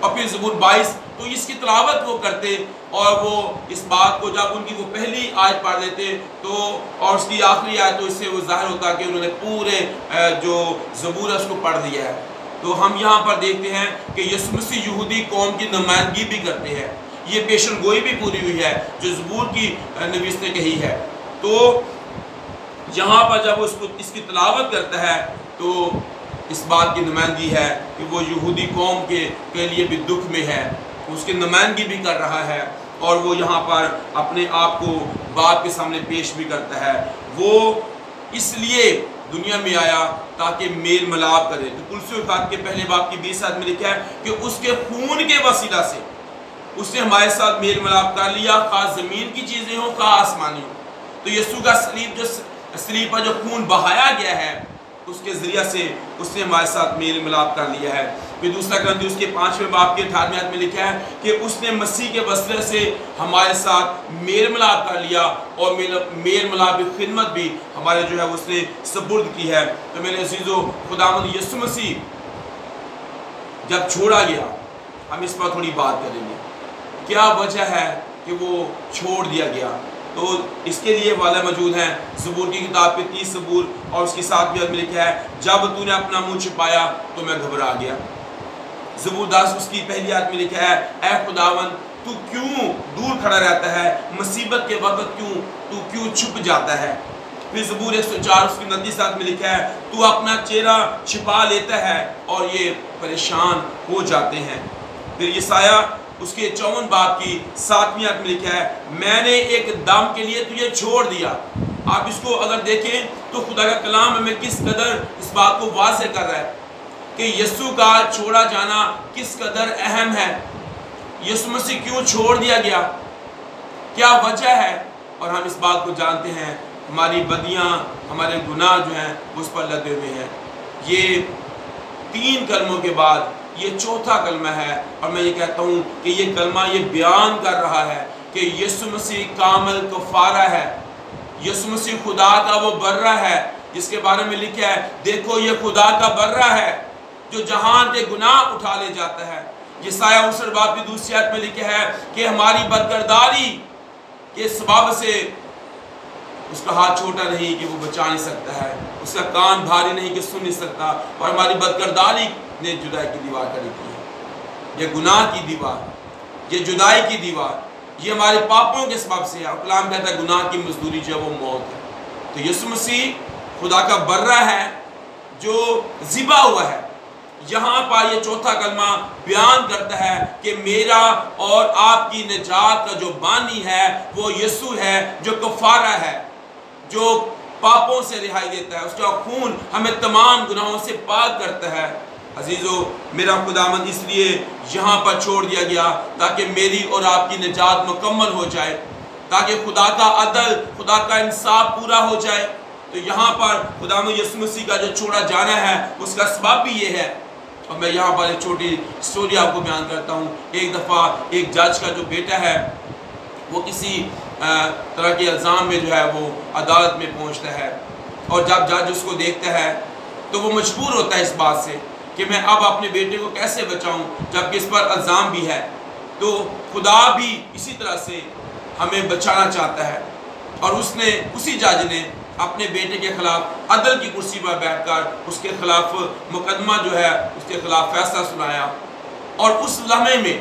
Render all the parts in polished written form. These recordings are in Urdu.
اور پھر زبور 22 تو اس کی تلاوت وہ کرتے اور وہ اس بات کو جب ان کی وہ پہلی آیت پڑھ لیتے تو اور اس کی آخری آیت تو اس سے وہ ظاہر ہوتا کہ انہوں نے پورے جو زبور ہے اس کو پڑھ لیا ہے۔ تو ہم یہاں پر دیکھتے ہیں کہ یسوع مسیح یہودی قوم کی نمائندگی بھی کرتے ہیں، یہ پیشن گوئی بھی پوری ہوئی ہے جو زبور کی نویس نے کہی ہے۔ تو یہاں پر جب وہ اس کی تلاوت کرتا ہے تو اس بات کی نمائندگی ہے کہ وہ یہودی قوم کے لیے بھی دکھ میں ہے، اس کی نمائندگی بھی کر رہا ہے اور وہ یہاں پر اپنے آپ کو باپ کے سامنے پیش بھی کرتا ہے۔ وہ اس لیے دنیا میں آیا تاکہ میل ملاپ کرے۔ تو کلوسیوں خط کے پہلے باب کی 20 آیت میں لکھا ہے کہ اس کے خون کے وسیلہ سے اس نے ہمارے ساتھ میل ملاپ کر لیا، خواہ زمین کی چیزیں ہوں خواہ آسمانی ہوں۔ تو یسوع کا صلیب پر جو خون بہایا گیا ہے اس کے ذریعہ سے اس نے ہمارے ساتھ میل ملاپ کر لیا ہے۔ پھر دوسرا کرنتیوں کے 5ویں باب کے 18ویں آیت میں لکھا ہے کہ اس نے مسیح کے وسیلے سے ہمارے ساتھ میل ملاپ کر لیا اور میل ملاپ کی خدمت بھی ہمارے جو ہے اس نے سپرد کی ہے۔ تو میرے عزیزو، خداوند یسوع مسیح جب چھوڑا گیا، ہم اس پر تھوڑی بات کریں گے، کیا وجہ ہے کہ وہ چھوڑ دیا گیا؟ تو اس کے لیے حوالہ موجود ہیں زبور کی کتاب کے 30 زبور اور اس کی 7ویں آیت میں لکھا ہے جب تو نے اپنا منہ چھپایا تو میں گھبرا گیا۔ زبور 10 اس کی پہلی آیت میں لکھا ہے اے خداوند تو کیوں دور کھڑا رہتا ہے، مصیبت کے وقت تو کیوں چھپ جاتا ہے۔ پھر زبور 104 اس کی 29 آیت میں لکھا ہے تو اپنا چہرہ چھپا لیتا ہے اور یہ پریشان ہو جاتے ہیں۔ پھر یسایہ اس کے 54 باب کی 7ویں آیت میں لکھا ہے میں نے ایک دم کے لیے تجھے چھوڑ دیا۔ آپ اس کو اگر دیکھیں تو خدا کا کلام ہمیں کس قدر اس بات کو واضح کر رہا ہے کہ یسوع کا چھوڑا جانا کس قدر اہم ہے۔ یسوع مسیح کیوں چھوڑ دیا گیا، کیا وجہ ہے، اور ہم اس بات کو جانتے ہیں ہماری بدیاں، ہمارے گناہ جو ہیں اس پر لدے ہوئے ہیں۔ یہ 3 کلموں کے بعد یہ 4تھا کلمہ ہے اور میں یہ کہتا ہوں کہ یہ کلمہ یہ بیان کر رہا ہے کہ یسوع مسیح کامل کفارہ ہے، یسوع مسیح خدا کا وہ برہ ہے جس کے بارے میں لکھا ہے دیکھو یہ خدا کا برہ ہے جو جہان کے گناہ اٹھا لے جاتا ہے۔ یسایہ 59 باب کی 2 آیت میں لکھا ہے کہ ہماری بدکرداری کے سبب سے اس کا ہاتھ چھوٹا نہیں کہ وہ بچا نہیں سکتا ہے، اس کا کان بھاری نہیں کہ سن نہیں سکتا، اور ہماری بدکرداری نے جدائی کی دیوار کھڑی کی ہے۔ یہ گناہ کی دیوار، یہ جدائی کی دیوار، یہ ہمارے پاپوں کے سبب سے ہے، اور کلام کہتا ہے گناہ کی مزدوری جو ہے وہ موت ہے۔ تو یسوع مسیح خدا کا برہ ہے جو ذبح ہوا ہے۔ یہاں پر یہ 4تھا کلمہ بیان کرتا ہے کہ میرا اور آپ کی نجات کا جو بانی ہے وہ یسوع ہے جو کفارہ ہے، جو پاپوں سے رہائی دیتا ہے، اس کا خون ہمیں تمام گناہوں سے پاک کرتا ہے۔ عزیزو، میرا خداوند اس لیے یہاں پر چھوڑ دیا گیا تاکہ میری اور آپ کی نجات مکمل ہو جائے، تاکہ خدا کا عدل، خدا کا انصاف پورا ہو جائے۔ تو یہاں پر خداوند یسوع مسیح کا جو چھوڑا جانا ہے اس کا سبب بھی یہ ہے۔ اور میں یہاں پر ایک چھوٹی سٹوری آپ کو بیان کرتا ہوں۔ ایک دفعہ ایک جج کا جو بیٹا ہے وہ کسی طرح کے الزام میں جو ہے وہ عدالت میں پہنچتا ہے، اور جب جج اس کو دیکھتا ہے تو وہ مجبور ہوتا ہے اس بات سے کہ میں اب اپنے بیٹے کو کیسے بچاؤں جبکہ اس پر الزام بھی ہے۔ تو خدا بھی اسی طرح سے ہمیں بچانا چاہتا ہے، اور اسی جج نے اپنے بیٹے کے خلاف عدل کی کرسی پر بیٹھ کر اس کے خلاف مقدمہ جو ہے اس کے خلاف فیصلہ سنایا، اور اس لمحے میں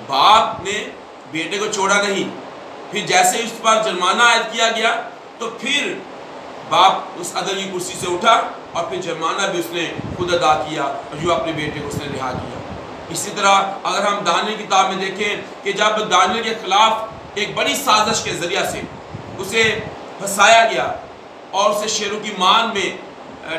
باپ نے بیٹے کو چھوڑا نہیں۔ پھر جیسے اس پر جرمانہ عائد کیا گیا تو پھر باپ اس عدل کی کرسی سے اٹھا اور پھر جرمانہ بھی اس نے خود ادا کیا، اور جو اپنے بیٹے کو اس نے رہا کیا۔ اسی طرح اگر ہم دانیل کی کتاب میں دیکھیں کہ جب دانیل کے خلاف ایک بڑی سازش کے ذریعہ سے اسے پھنسایا گیا اور اسے شیروں کی مان میں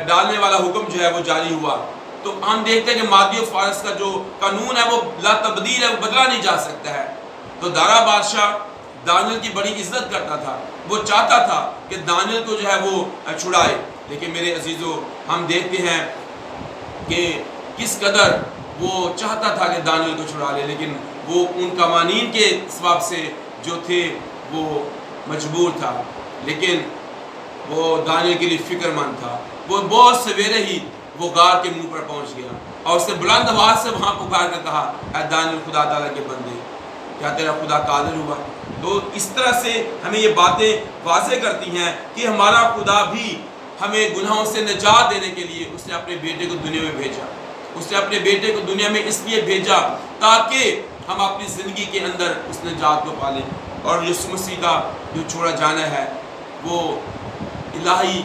ڈالنے والا حکم جو ہے وہ جاری ہوا، تو ہم دیکھتے ہیں کہ مادی و فارس کا جو قانون ہے وہ لا تبدیل ہے، وہ بدلا نہیں جا سکتا ہے۔ تو دارا بادشاہ دانیل کی بڑی عزت کرتا تھا، وہ چاہتا تھا کہ دانیل کو جو ہے وہ چھڑائے، لیکن میرے عزیزو ہم دیکھتے ہیں کہ کس قدر وہ چاہتا تھا کہ دانیل کو چھڑا لے، لیکن وہ ان قوانین کے سبب سے جو تھے وہ مجبور تھا۔ لیکن وہ دانیل کے لیے فکر مند تھا، وہ بہت سویرے ہی وہ غار کے منہ پر پہنچ گیا اور اس نے بلند آواز سے وہاں پکار کر کہا اے دانیل خدا تعالیٰ کے بندے، کیا تیرا خدا قادر ہوا؟ تو اس طرح سے ہمیں یہ باتیں واضح کرتی ہیں کہ ہمارا خدا بھی ہمیں گناہوں سے نجات دینے کے لیے اس نے اپنے بیٹے کو دنیا میں بھیجا۔ اس نے اپنے بیٹے کو دنیا میں اس لیے بھیجا تاکہ ہم اپنی زندگی کے اندر اس نجات کو پالیں۔ اور یسوع مسیح کا جو چھوڑا جانا ہے وہ الہی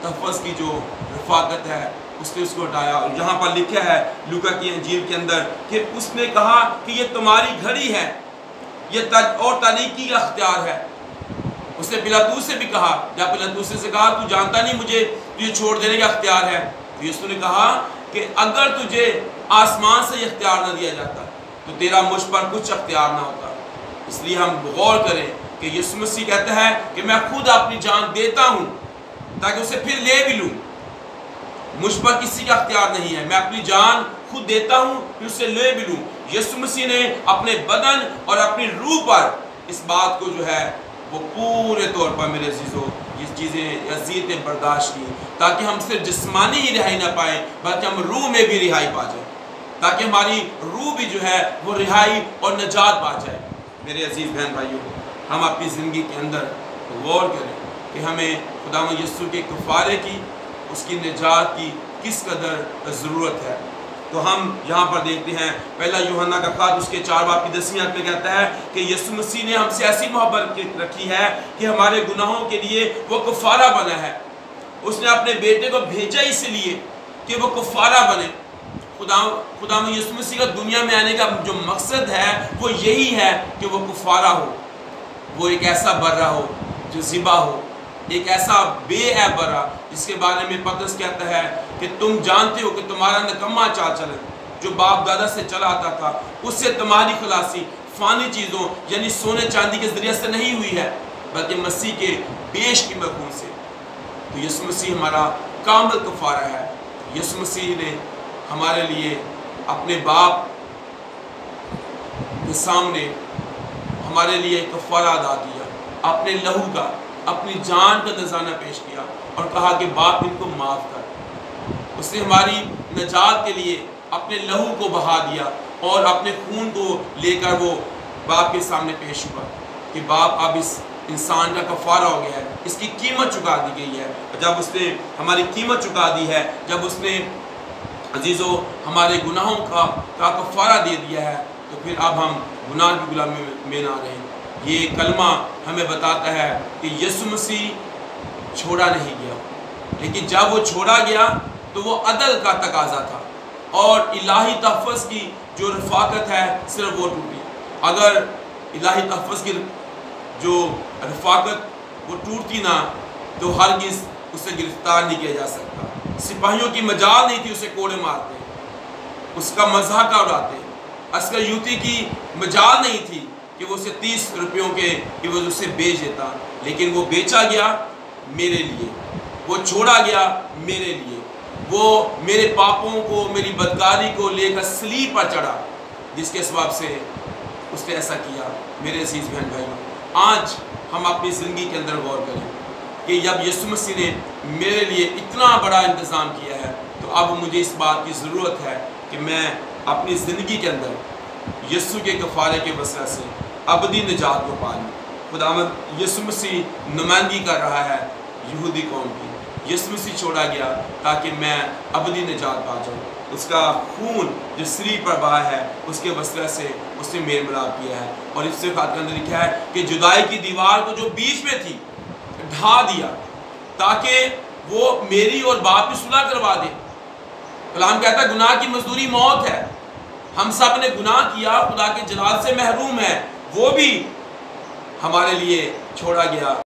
تحفظ کی جو رفاقت ہے اس نے اس کو ہٹایا۔ اور یہاں پر لکھا ہے لوکا کی انجیل کے اندر کہ اس نے کہا کہ یہ تمہاری گھڑی ہے، یہ اور تاریکی کا اختیار ہے۔ اس نے پلاطوس سے بھی کہا، جب پلاطوس سے کہا تو جانتا نہیں مجھے تجھے چھوڑ دینے کا اختیار ہے، تو یسوع نے کہا کہ اگر تجھے آسمان سے یہ اختیار نہ دیا جاتا تو تیرا مجھ پر کچھ اختیار نہ ہوتا۔ اس لیے ہم غور کریں کہ یسوع مسیح کہتا ہے کہ میں خود اپنی جان دیتا ہوں تاکہ اسے پھر لے بھی لوں۔ مجھ پر کسی کا اختیار نہیں ہے، میں اپنی جان خود دیتا ہوں پھر اسے لے بھی لوں۔ یسوع مسیح نے اپنے بدن اور اپنی روح پر اس بات کو جو ہے وہ پورے طور پر میرے عزیزو یہ چیزیں اذیتیں برداشت کی تاکہ ہم صرف جسمانی ہی رہائی نہ پائیں بلکہ ہم روح میں بھی رہائی پا جائیں، تاکہ ہماری روح بھی جو ہے وہ رہائی اور نجات پا جائے۔ میرے عزیز بہن بھائیوں، ہم اپنی زندگی کے اندر غور کریں کہ ہمیں خداوند یسوع کے کفارے کی، اس کی نجات کی کس قدر ضرورت ہے۔ تو ہم یہاں پر دیکھتے ہیں پہلا یوحنا کا خط اس کے 4 باب کی 10ویں آیت میں کہتا ہے کہ یسوع مسیح نے ہم سے ایسی محبت رکھی ہے کہ ہمارے گناہوں کے لیے وہ کفارہ بنا ہے۔ اس نے اپنے بیٹے کو بھیجا اس لیے کہ وہ کفارہ بنے۔ خدا میں یسوع مسیح کا دنیا میں آنے کا جو مقصد ہے وہ یہی ہے کہ وہ کفارہ ہو، وہ ایک ایسا برہ ہو جو ذبح ہو، ایک ایسا بے عیب برہ جس کے بارے میں پترس کہتا ہے کہ تم جانتے ہو کہ تمہارا نکما چال چلن جو باپ دادا سے چلا آتا تھا اس سے تمہاری خلاصی فانی چیزوں یعنی سونے چاندی کے ذریعے سے نہیں ہوئی ہے بلکہ مسیح کے بیش قیمت خون سے۔ تو یسوع مسیح ہمارا کامل کفارہ ہے۔ یسوع مسیح نے ہمارے لیے اپنے باپ کے سامنے ہمارے لیے کفارہ ادا کیا، اپنے لہو کا، اپنی جان کا نذرانہ پیش کیا اور کہا کہ باپ ان کو معاف کر۔ اس نے ہماری نجات کے لیے اپنے لہو کو بہا دیا اور اپنے خون کو لے کر وہ باپ کے سامنے پیش ہوا کہ باپ اب اس انسان کا کفارہ ہو گیا ہے، اس کی قیمت چکا دی گئی ہے۔ جب اس نے ہماری قیمت چکا دی ہے، جب اس نے عزیزو ہمارے گناہوں کا کفارہ دے دیا ہے تو پھر اب ہم گناہ کی غلامی میں نہ رہیں۔ یہ کلمہ ہمیں بتاتا ہے کہ یسوع مسیح چھوڑا نہیں گیا، لیکن جب وہ چھوڑا گیا تو وہ عدل کا تقاضا تھا اور الہی تحفظ کی جو رفاقت ہے صرف وہ ٹوٹی۔ اگر الہی تحفظ کی جو رفاقت وہ ٹوٹتی نہ تو ہرگز اسے گرفتار نہیں کیا جا سکتا۔ سپاہیوں کی مجال نہیں تھی اسے کوڑے مارتے، اس کا مذاق اڑاتے۔ عسکر یوتی کی مجال نہیں تھی کہ وہ اسے 30 روپیوں کے کہ وہ اسے بیچ دیتا، لیکن وہ بیچا گیا میرے لیے، وہ چھوڑا گیا میرے لیے، وہ میرے پاپوں کو، میری بدکاری کو لے کر صلیب پر چڑھا، جس کے سبب سے اس نے ایسا کیا۔ میرے عزیز بہن بھائیوں، آج ہم اپنی زندگی کے اندر غور کریں کہ جب یسوع مسیح نے میرے لیے اتنا بڑا انتظام کیا ہے تو اب مجھے اس بات کی ضرورت ہے کہ میں اپنی زندگی کے اندر یسوع کے کفارے کے وسیلہ سے ابدی نجات کو پالوں۔ خداوند یسوع مسیح نمائندگی کر رہا ہے یہودی قوم کی۔ یسوع مسیح چھوڑا گیا تاکہ میں ابدی نجات پا جاؤں۔ اس کا خون جو صلیب پر بہا ہے اس کے وسیلہ سے اس نے میل ملاپ کیا ہے، اور اس سے خط کے اندر لکھا ہے کہ جدائی کی دیوار کو جو بیچ میں تھی ڈھا دیا تاکہ وہ میری اور باپ کی صلح کروا دے۔ کلام کہتا ہے گناہ کی مزدوری موت ہے۔ ہم سب نے گناہ کیا، خدا کے جلال سے محروم ہے، وہ بھی ہمارے لیے چھوڑا گیا۔